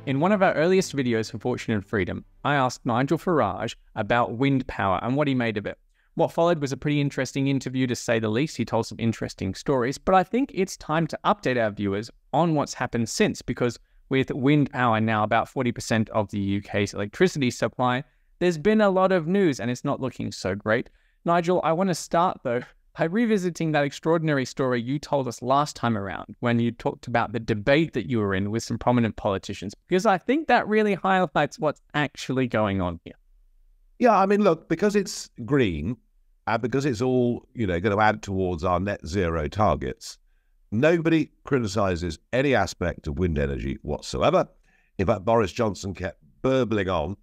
In one of our earliest videos for Fortune and Freedom, I asked Nigel Farage about wind power and what he made of it. What followed was a pretty interesting interview, to say the least. He told some interesting stories, but I think it's time to update our viewers on what's happened since, because with wind power now about 40% of the UK's electricity supply, there's been a lot of news and it's not looking so great. Nigel, I want to start though by revisiting that extraordinary story you told us last time around when you talked about the debate that you were in with some prominent politicians, because I think that really highlights what's actually going on here. Yeah, I mean, look, because it's green and because it's all, going to add towards our net zero targets, nobody criticises any aspect of wind energy whatsoever. In fact, Boris Johnson kept burbling on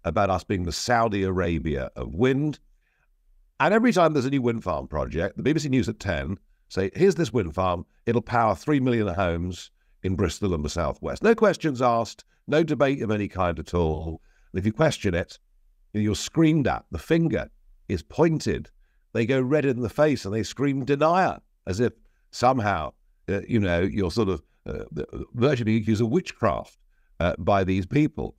about us being the Saudi Arabia of wind. And every time there's a new wind farm project, the BBC News at 10 say, here's this wind farm, it'll power 3 million homes in Bristol and the southwest. No questions asked, no debate of any kind at all. And if you question it, you're screamed at, the finger is pointed, they go red in the face and they scream denier, as if somehow, you're sort of virtually accused of witchcraft by these people.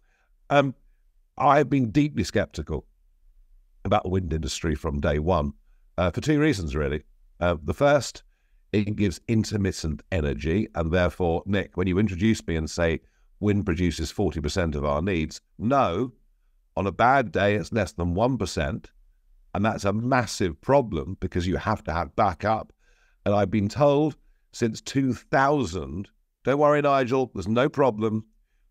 I've been deeply sceptical about the wind industry from day one, for two reasons, really. The first, it gives intermittent energy, and therefore, Nick, when you introduce me and say wind produces 40% of our needs, no, on a bad day, it's less than 1%, and that's a massive problem because you have to have backup. And I've been told since 2000, don't worry, Nigel, there's no problem.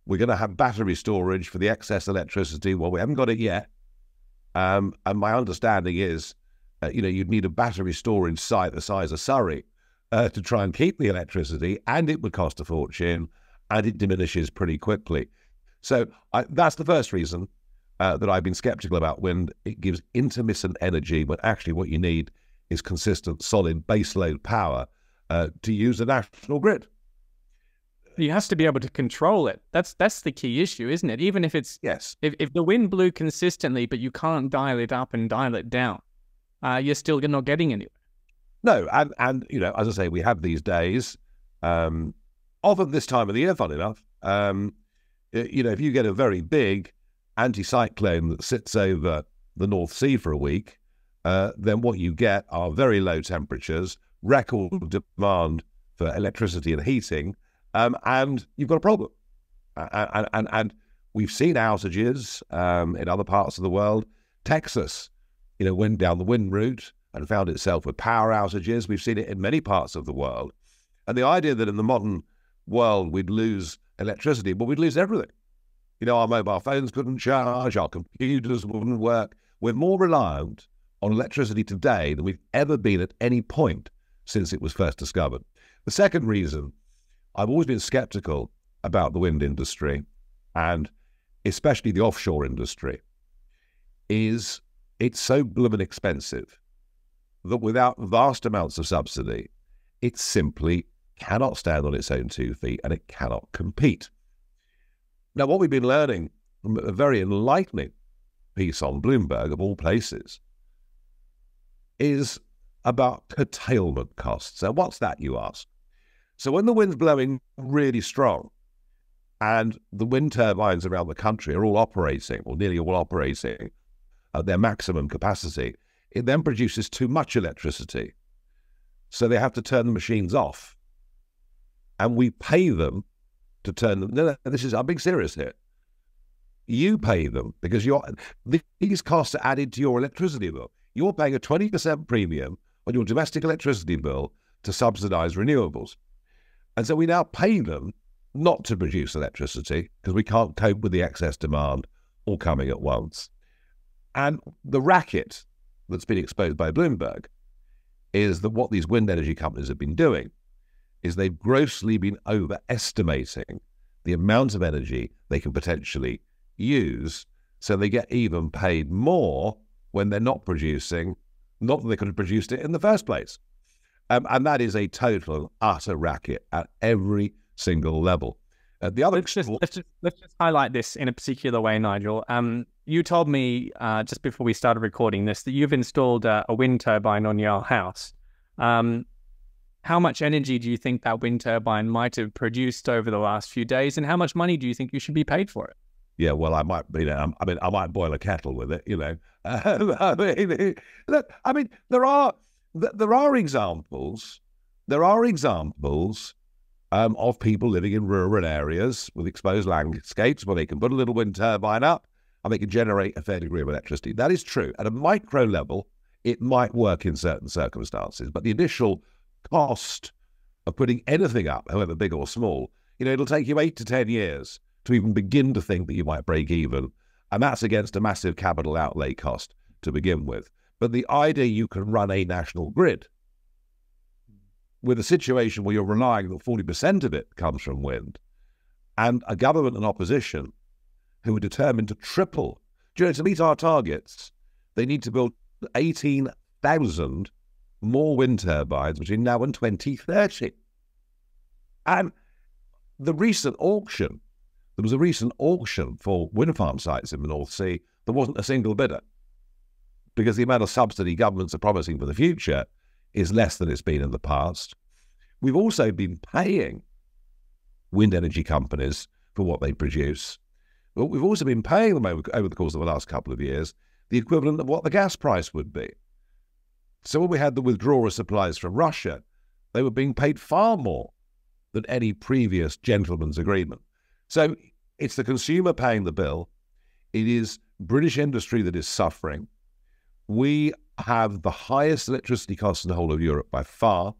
We're going to have battery storage for the excess electricity. Well, we haven't got it yet. And my understanding is, you'd need a battery storage site the size of Surrey to try and keep the electricity, and it would cost a fortune, and it diminishes pretty quickly. So that's the first reason that I've been skeptical about wind. It gives intermittent energy, but actually what you need is consistent, solid baseload power to use the national grid. You have to be able to control it. That's the key issue, isn't it? Even if it's, yes, if the wind blew consistently, but you can't dial it up and dial it down, you're still not getting anywhere. No, and as I say, we have these days, often this time of the year, fun enough, if you get a very big anticyclone that sits over the North Sea for a week, then what you get are very low temperatures, record demand for electricity and heating, and you've got a problem. And we've seen outages in other parts of the world. Texas, went down the wind route and found itself with power outages. We've seen it in many parts of the world. And the idea that in the modern world we'd lose electricity, well, we'd lose everything. Our mobile phones couldn't charge, our computers wouldn't work. We're more reliant on electricity today than we've ever been at any point since it was first discovered. The second reason I've always been skeptical about the wind industry, and especially the offshore industry, is it's so blooming expensive that without vast amounts of subsidy, it simply cannot stand on its own 2 feet and it cannot compete. Now, what we've been learning from a very enlightening piece on Bloomberg, of all places, is about curtailment costs. So what's that, you ask? So when the wind's blowing really strong and the wind turbines around the country are all operating, or nearly all operating, at their maximum capacity, it then produces too much electricity. So they have to turn the machines off. And we pay them to turn them. No, I'm being serious here. You pay them because these costs are added to your electricity bill. You're paying a 20% premium on your domestic electricity bill to subsidize renewables. And so we now pay them not to produce electricity because we can't cope with the excess demand all coming at once. And the racket that's been exposed by Bloomberg is that what these wind energy companies have been doing is they've grossly been overestimating the amount of energy they can potentially use, so they get even paid more when they're not producing, not that they could have produced it in the first place. And that is a total and utter racket at every single level. The other let's just highlight this in a particular way, Nigel. You told me just before we started recording this that you've installed a wind turbine on your house. How much energy do you think that wind turbine might have produced over the last few days, and how much money do you think you should be paid for it? Yeah, well, I might, I might boil a kettle with it, I mean, look, I mean, there are examples, of people living in rural areas with exposed landscapes where they can put a little wind turbine up and they can generate a fair degree of electricity. That is true. At a micro level, it might work in certain circumstances, but the initial cost of putting anything up, however big or small, it'll take you 8 to 10 years to even begin to think that you might break even. And that's against a massive capital outlay cost to begin with. But the idea you can run a national grid with a situation where you're relying that 40% of it comes from wind, and a government and opposition who are determined to triple, to meet our targets, they need to build 18,000 more wind turbines between now and 2030. And the recent auction, there was a recent auction for wind farm sites in the North Sea. There wasn't a single bidder because the amount of subsidy governments are promising for the future is less than it's been in the past. We've also been paying wind energy companies for what they produce. But we've also been paying them over the course of the last couple of years the equivalent of what the gas price would be. So when we had the withdrawal of supplies from Russia, they were being paid far more than any previous gentleman's agreement. So it's the consumer paying the bill. It is British industry that is suffering. We have the highest electricity costs in the whole of Europe by far,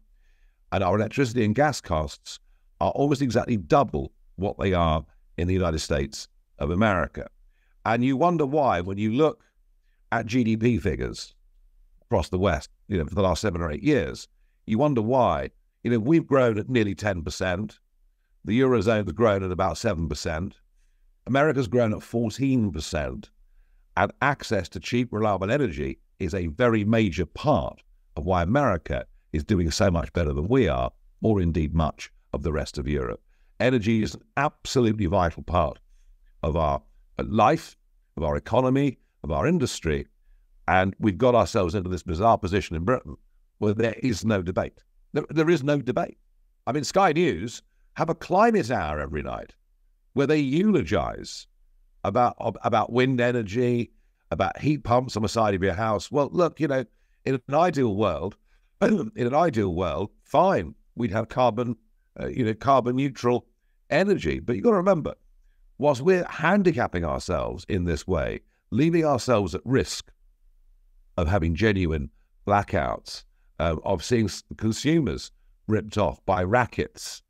and our electricity and gas costs are almost exactly double what they are in the United States of America. And you wonder why, when you look at GDP figures across the West, for the last 7 or 8 years, you wonder why. We've grown at nearly 10%. The Eurozone's grown at about 7%. America's grown at 14%. And access to cheap, reliable energy is a very major part of why America is doing so much better than we are, or indeed much of the rest of Europe. Energy is an absolutely vital part of our life, of our economy, of our industry. And we've got ourselves into this bizarre position in Britain where there is no debate. There is no debate. I mean, Sky News have a climate hour every night where they eulogize about wind energy, about heat pumps on the side of your house. Well, look, in an ideal world, fine, we'd have carbon neutral energy. But you've got to remember, whilst we're handicapping ourselves in this way, leaving ourselves at risk of having genuine blackouts, of seeing consumers ripped off by rackets,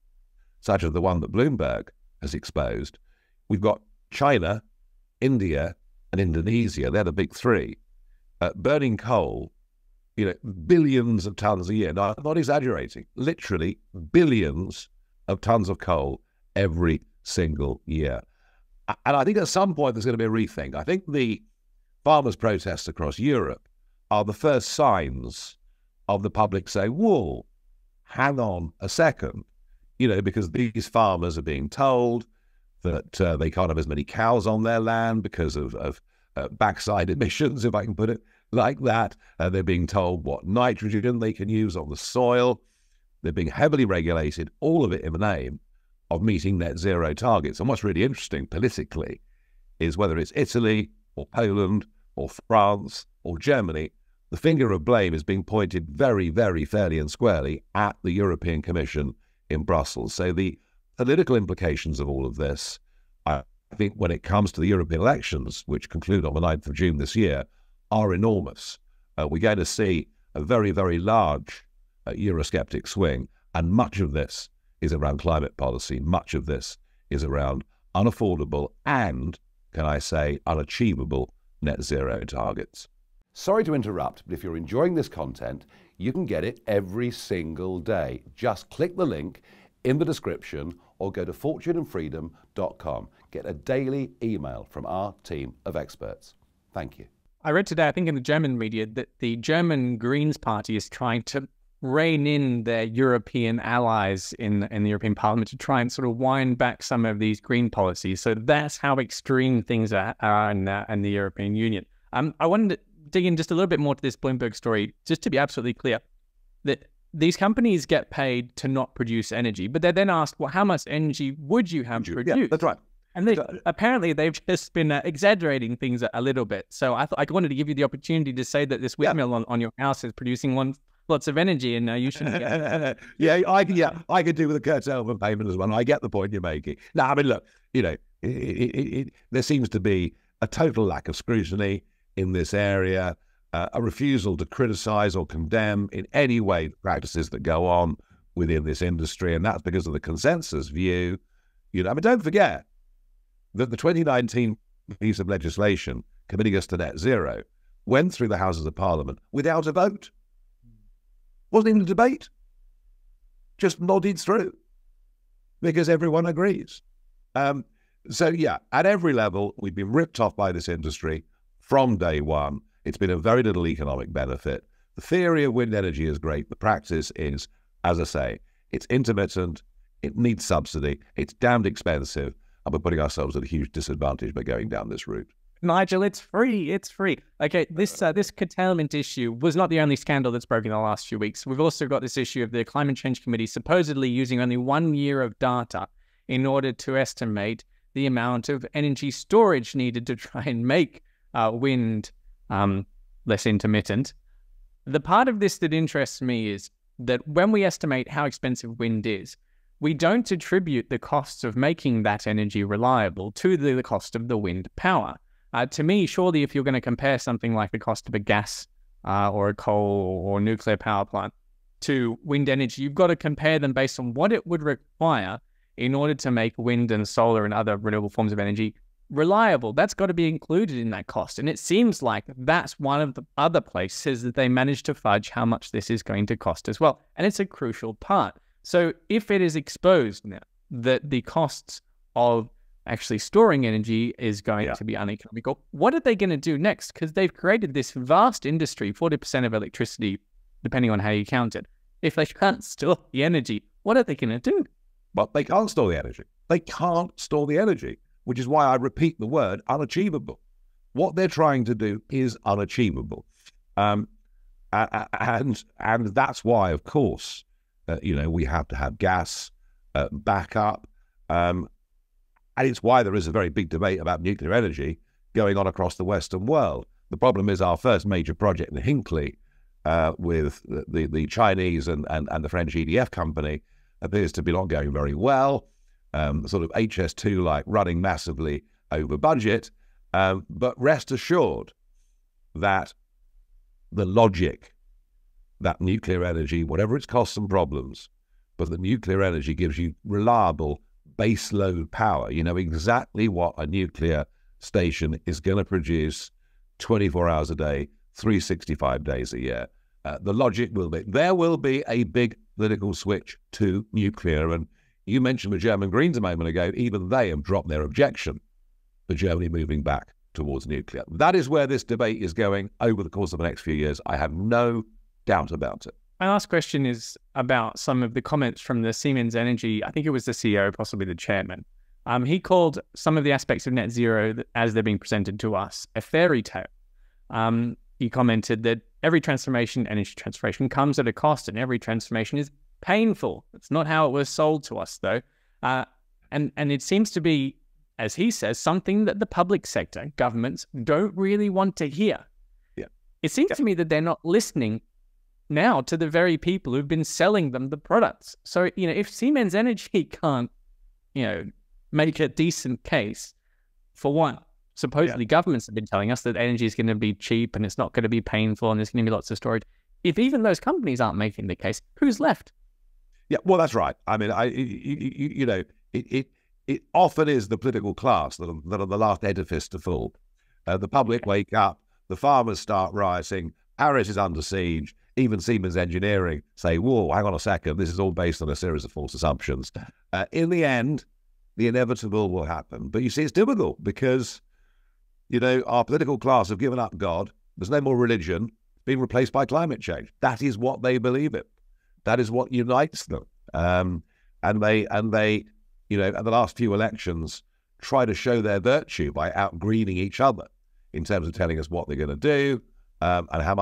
such as the one that Bloomberg has exposed, we've got China, India, and Indonesia. They're the big three, burning coal, billions of tons a year. No, I'm not exaggerating. Literally billions of tons of coal every single year. And I think at some point there's going to be a rethink. I think the farmers' protests across Europe are the first signs of the public saying, whoa, hang on a second, because these farmers are being told that they can't have as many cows on their land because of backside emissions, if I can put it like that. They're being told what nitrogen they can use on the soil. They're being heavily regulated, all of it in the name of meeting net zero targets. And what's really interesting politically is whether it's Italy or Poland or France or Germany, the finger of blame is being pointed very, very fairly and squarely at the European Commission in Brussels. So the political implications of all of this, I think when it comes to the European elections, which conclude on the 9th of June this year, are enormous. We're going to see a very, very large Eurosceptic swing, and much of this is around climate policy. Much of this is around unaffordable and, can I say, unachievable net zero targets. Sorry to interrupt, but if you're enjoying this content, you can get it every single day. Just click the link in the description or go to fortuneandfreedom.com. Get a daily email from our team of experts. Thank you. I read today, I think in the German media, that the German Greens Party is trying to rein in their European allies in the European Parliament to try and sort of wind back some of these green policies. So that's how extreme things are in the European Union. I wanted to dig in just a little bit more to this Bloomberg story, just to be absolutely clear, that these companies get paid to not produce energy, but they're then asked, well, how much energy would you have produced? Yeah, that's right. And apparently they've just been exaggerating things a little bit. So I wanted to give you the opportunity to say that this windmill on your house is producing lots of energy, and you shouldn't get it. I could do with a curtailment payment as well. I get the point you're making. No, I mean, look, there seems to be a total lack of scrutiny in this area, a refusal to criticize or condemn in any way the practices that go on within this industry, and that's because of the consensus view. I mean, don't forget that the 2019 piece of legislation committing us to net zero went through the Houses of Parliament without a vote. Wasn't even a debate. Just nodded through because everyone agrees. So yeah, at every level, we've been ripped off by this industry from day one. It's been a very little economic benefit. The theory of wind energy is great. The practice is, as I say, it's intermittent, it needs subsidy, it's damned expensive, and we're putting ourselves at a huge disadvantage by going down this route. Nigel, it's free. It's free. Okay, this curtailment issue was not the only scandal that's broken in the last few weeks. We've also got this issue of the Climate Change Committee supposedly using only 1 year of data in order to estimate the amount of energy storage needed to try and make wind less intermittent. The part of this that interests me is that when we estimate how expensive wind is, we don't attribute the costs of making that energy reliable to the cost of the wind power. To me, surely if you're going to compare something like the cost of a gas or a coal or nuclear power plant to wind energy, you've got to compare them based on what it would require in order to make wind and solar and other renewable forms of energy reliable. That's got to be included in that cost. And it seems like that's one of the other places that they managed to fudge how much this is going to cost as well. And it's a crucial part. So if it is exposed now that the costs of actually storing energy is going to be uneconomical, what are they going to do next? Because they've created this vast industry, 40% of electricity, depending on how you count it. If they can't store the energy, what are they going to do? Well, they can't store the energy. They can't store the energy, which is why I repeat the word unachievable. What they're trying to do is unachievable. And that's why, of course, we have to have gas backup. And it's why there is a very big debate about nuclear energy going on across the Western world. The problem is our first major project in Hinkley with the Chinese and the French EDF company appears to be not going very well. Sort of HS2 like running massively over budget. But rest assured that the logic that nuclear energy, whatever its costs and problems, but the nuclear energy gives you reliable base load power. You know exactly what a nuclear station is going to produce 24 hours a day, 365 days a year. The logic will be, there will be a big political switch to nuclear. And you mentioned the German Greens a moment ago, even they have dropped their objection to Germany moving back towards nuclear. That is where this debate is going over the course of the next few years. I have no doubt about it. My last question is about some of the comments from the Siemens Energy, I think it was the CEO, possibly the chairman. He called some of the aspects of net zero as they're being presented to us a fairy tale. He commented that every energy transformation comes at a cost, and every transformation is painful. It's not how it was sold to us, though. And it seems to be, as he says, something that the public sector, governments, don't really want to hear. Yeah. It seems to me that they're not listening now to the very people who've been selling them the products. So, if Siemens Energy can't, make a decent case for what supposedly governments have been telling us, that energy is going to be cheap and it's not going to be painful and there's going to be lots of storage. If even those companies aren't making the case, who's left? Yeah, well, that's right. I mean, it often is the political class that are the last edifice to fall. The public wake up, the farmers start rioting, Paris is under siege, even Siemens Engineering say, whoa, hang on a second, this is all based on a series of false assumptions. In the end, the inevitable will happen. But you see, it's difficult because, our political class have given up God. There's no more religion. It's been replaced by climate change. That is what they believe in. That is what unites them. And they, at the last few elections, try to show their virtue by out-greening each other in terms of telling us what they're going to do and how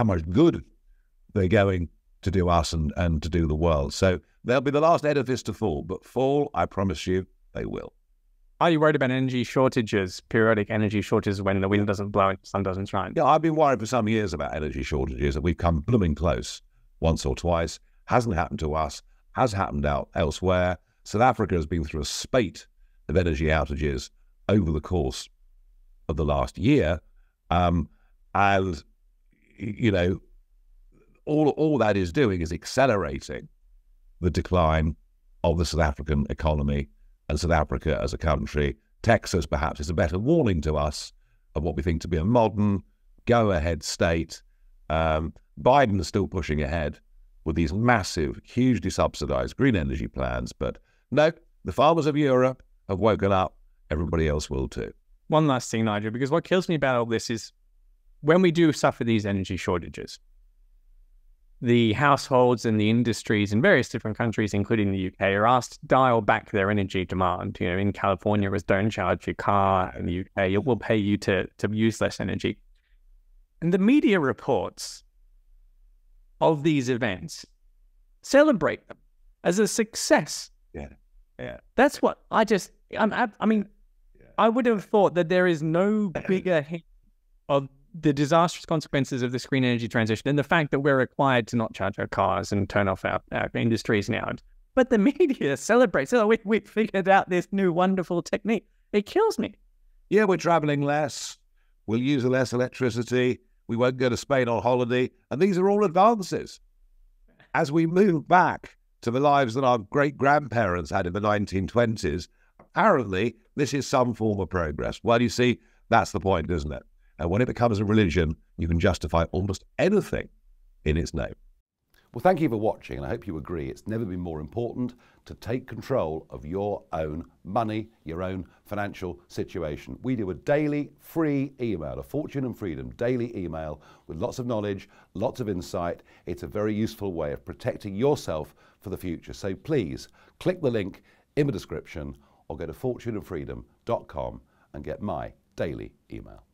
much good they're going to do us and to do the world. So they'll be the last edifice to fall, but fall, I promise you, they will. Are you worried about energy shortages, periodic energy shortages when the wind doesn't blow and the sun doesn't shine? Yeah, I've been worried for some years about energy shortages, and we've come blooming close once or twice. Hasn't happened to us, has happened out elsewhere. South Africa has been through a spate of energy outages over the course of the last year. And, you know, all that is doing is accelerating the decline of the South African economy and South Africa as a country. Texas, perhaps, is a better warning to us of what we think to be a modern, go-ahead state. Biden is still pushing ahead with these massive, hugely subsidized green energy plans. But no, the farmers of Europe have woken up. Everybody else will too. One last thing, Nigel, because what kills me about all this is when we do suffer these energy shortages, the households and the industries in various different countries, including the UK, are asked to dial back their energy demand. You know, in California, it was don't charge your car. In the UK, it will pay you to use less energy. And the media reports of these events celebrate them as a success. Yeah. That's what I mean, I would have thought that there is no bigger hit of the disastrous consequences of this green energy transition than the fact that we're required to not charge our cars and turn off our industries now. But the media celebrates, oh, we figured out this new wonderful technique. It kills me. Yeah, we're traveling less. We'll use less electricity. We won't go to Spain on holiday. And these are all advances. As we move back to the lives that our great-grandparents had in the 1920s, apparently this is some form of progress. Well, you see, that's the point, isn't it? And when it becomes a religion, you can justify almost anything in its name. Well, thank you for watching, and I hope you agree it's never been more important to take control of your own money, your own financial situation. We do a daily free email, a Fortune and Freedom daily email with lots of knowledge, lots of insight. It's a very useful way of protecting yourself for the future. So please click the link in the description or go to fortuneandfreedom.com and get my daily email.